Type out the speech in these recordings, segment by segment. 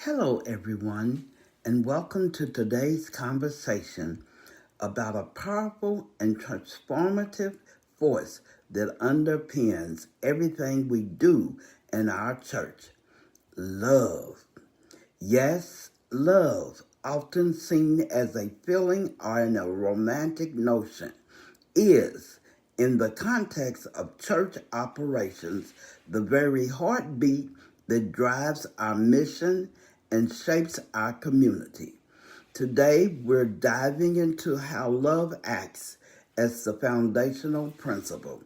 Hello, everyone, and welcome to today's conversation about a powerful and transformative force that underpins everything we do in our church: love. Yes, love, often seen as a feeling or in a romantic notion, is, in the context of church operations, the very heartbeat that drives our mission and shapes our community. Today, we're diving into how love acts as the foundational principle,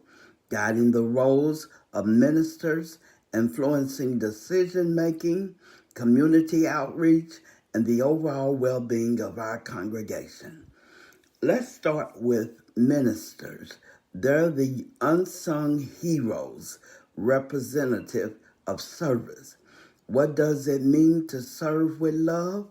guiding the roles of ministers, influencing decision making, community outreach, and the overall well being of our congregation. Let's start with ministers. They're the unsung heroes, representative of service. What does it mean to serve with love?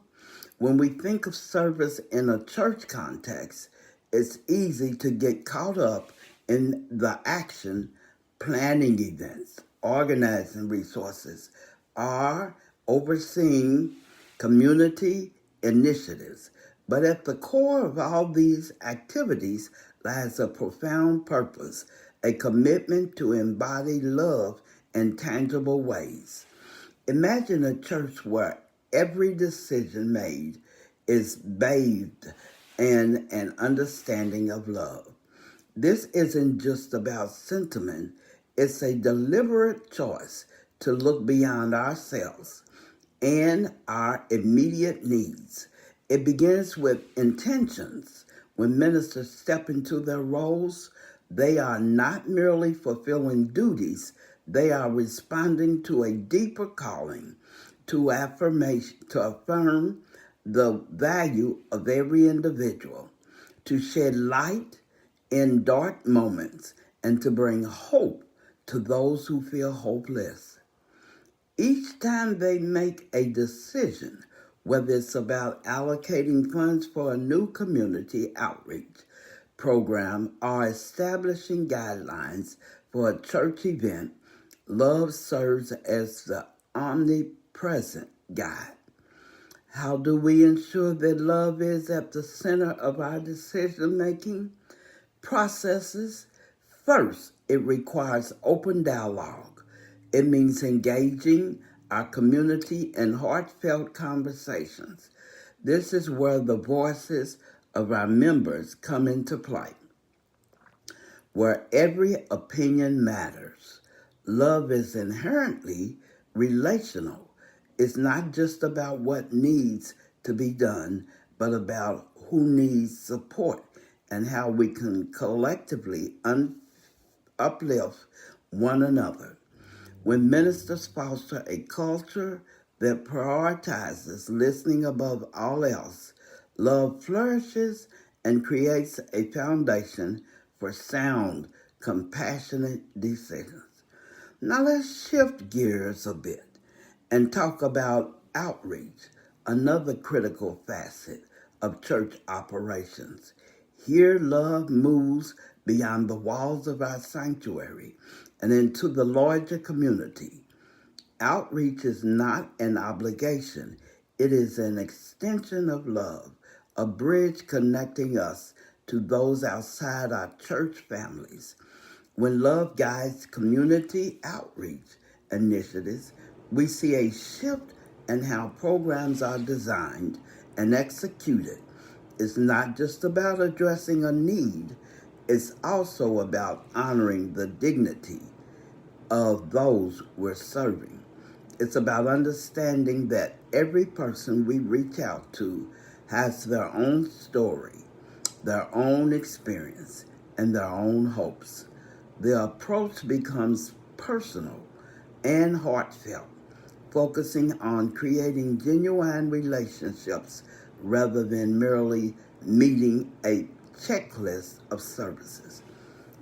When we think of service in a church context, it's easy to get caught up in the action, planning events, organizing resources, or overseeing community initiatives. But at the core of all these activities lies a profound purpose, a commitment to embody love in tangible ways. Imagine a church where every decision made is bathed in an understanding of love. This isn't just about sentiment, it's a deliberate choice to look beyond ourselves and our immediate needs. It begins with intentions. When ministers step into their roles, they are not merely fulfilling duties, they are responding to a deeper calling to affirm the value of every individual, to shed light in dark moments, and to bring hope to those who feel hopeless. Each time they make a decision, whether it's about allocating funds for a new community outreach program or establishing guidelines for a church event, love serves as the omnipresent guide. How do we ensure that love is at the center of our decision making processes? First, it requires open dialogue. It means engaging our community in heartfelt conversations. This is where the voices of our members come into play, where every opinion matters. Love is inherently relational. It's not just about what needs to be done, but about who needs support and how we can collectively uplift one another. When ministers foster a culture that prioritizes listening above all else, love flourishes and creates a foundation for sound, compassionate decisions. Now let's shift gears a bit and talk about outreach, another critical facet of church operations. Here, love moves beyond the walls of our sanctuary and into the larger community. Outreach is not an obligation, it is an extension of love, a bridge connecting us to those outside our church families. When love guides community outreach initiatives, we see a shift in how programs are designed and executed. It's not just about addressing a need, it's also about honoring the dignity of those we're serving. It's about understanding that every person we reach out to has their own story, their own experience, and their own hopes. The approach becomes personal and heartfelt, focusing on creating genuine relationships rather than merely meeting a checklist of services.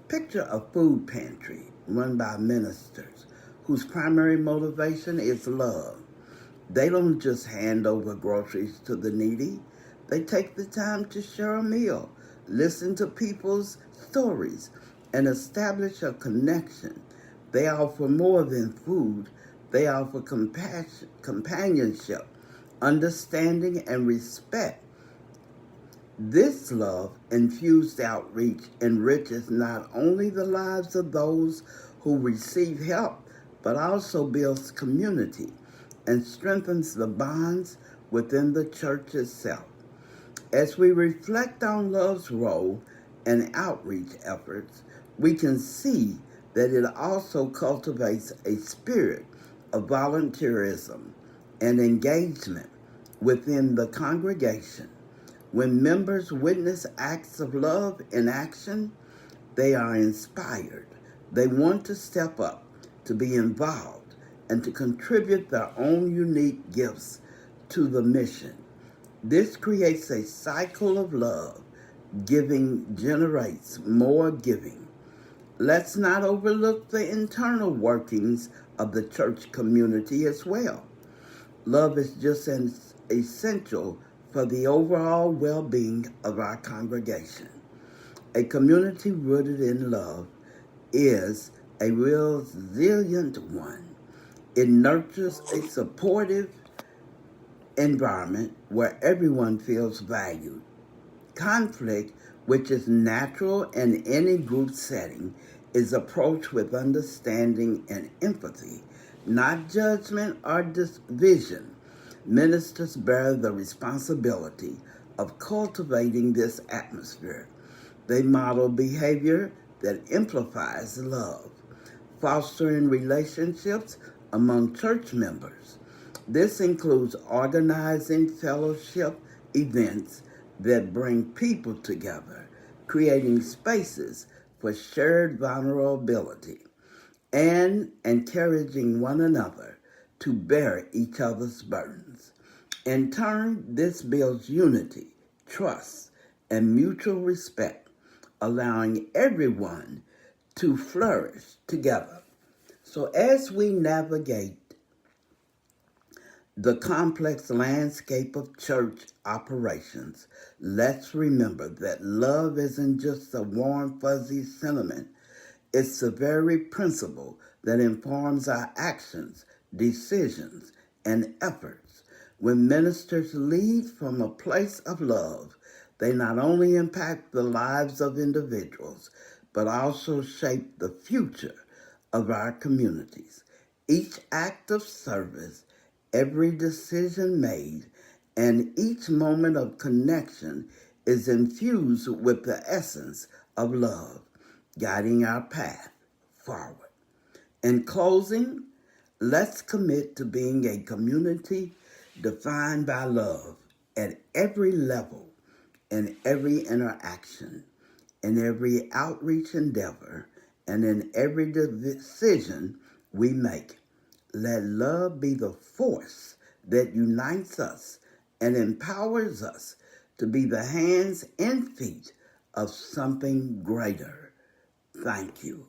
Picture a food pantry run by ministers whose primary motivation is love. They don't just hand over groceries to the needy. They take the time to share a meal, listen to people's stories, and establish a connection. They offer more than food. They offer companionship, understanding, and respect. This love infused outreach enriches not only the lives of those who receive help, but also builds community and strengthens the bonds within the church itself. As we reflect on love's role in outreach efforts, we can see that it also cultivates a spirit of volunteerism and engagement within the congregation. When members witness acts of love in action, they are inspired. They want to step up, to be involved, and to contribute their own unique gifts to the mission. This creates a cycle of love. Giving generates more giving. Let's not overlook the internal workings of the church community as well. Love is just as essential for the overall well-being of our congregation. A community rooted in love is a resilient one. It nurtures a supportive environment where everyone feels valued. Conflict, which is natural in any group setting, is approached with understanding and empathy, not judgment or division. Ministers bear the responsibility of cultivating this atmosphere. They model behavior that amplifies love, fostering relationships among church members. This includes organizing fellowship events that bring people together, creating spaces for shared vulnerability, and encouraging one another to bear each other's burdens. In turn, this builds unity, trust, and mutual respect, allowing everyone to flourish together. So as we navigate the complex landscape of church operations, let's remember that love isn't just a warm, fuzzy sentiment. It's the very principle that informs our actions, decisions, and efforts. When ministers lead from a place of love, they not only impact the lives of individuals, but also shape the future of our communities. Each act of service, every decision made, and each moment of connection is infused with the essence of love, guiding our path forward. In closing, let's commit to being a community defined by love at every level, in every interaction, in every outreach endeavor, and in every decision we make. Let love be the force that unites us and empowers us to be the hands and feet of something greater. Thank you.